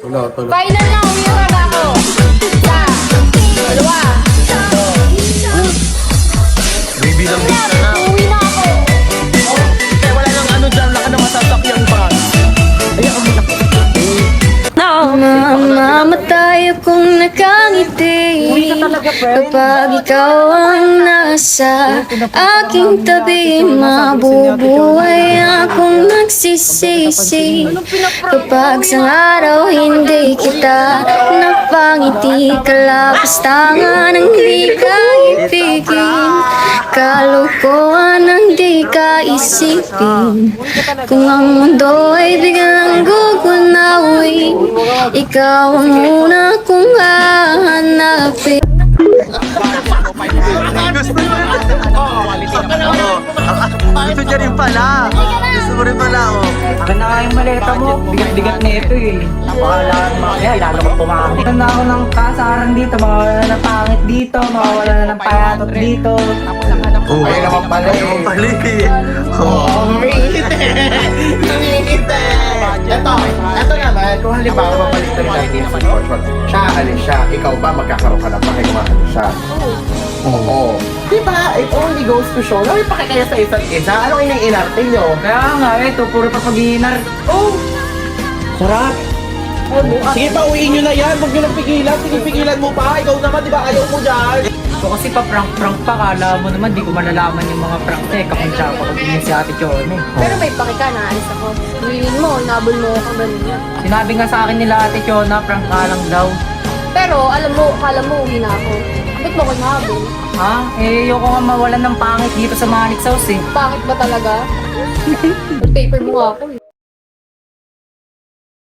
Wala talaga. Final na, umiwan na ako. Isa, dalawa. Baby lang Ayan, uwi na ako. Eh, wala nang ano dyan, laka na masasakyan pa. Ayan, ang malaki. Mamamatay akong nakangiti kapag ikaw ang nasa aking tabi. Mabubuhay akong nagsisisi kapag sa araw hindi kita napangiti. Kalapastangan ang di ka ibigin, kalokohan ang di ka isipin. Kung ang mundo ay biglang gugunawin, ikaw ang una kong hahanapin. Gusto niya rin pala. Gusto mo rin pala, oh. Akin na nga yung maleta mo. Bigat-bigat na ito eh. Napakalaan mga kaya, ilalo ko pumangit. Akin na ako ng kasaran dito, mawawala na ng pangit dito, mawawala na ng payatot dito. Oh, ayun naman pala eh. Ayun naman pala eh. Oh. Umiinit eh. Ito naman, kung halimbawa mapalitan natin si Joshua, siya alis siya, ikaw ba magkakaroon ka ng pake kung ano siya? Oo. Diba, it only goes to show na may pake kayo sa isa't isa. Anong iniinarte nyo? Kaya nga, ito, puro papag-iinar. Oh! Sarap! Sige pa, uwiin nyo na yan. Huwag nyo lang pigilan. Sige, pigilan mo pa. Ikaw naman, di ba, ayaw mo dyan. So kasi pa-prank-prank pa, kala mo naman, di ko malalaman yung mga prank eh. Kapunsya ko pag-iin si Ate Chone. Pero may paki ka, naalis ako. Huwiin mo, nabol mo ako ganun yan. Sinabi nga sa akin nila Ate Chone, prank ka lang daw. Pero alam mo, akala mo uwi na ako. Ba't mo ko nabol? Ha? Eh, ayoko nga mawalan ng pangit dito sa Manix House eh. Bakit ba talaga? Paper mo nga ako eh.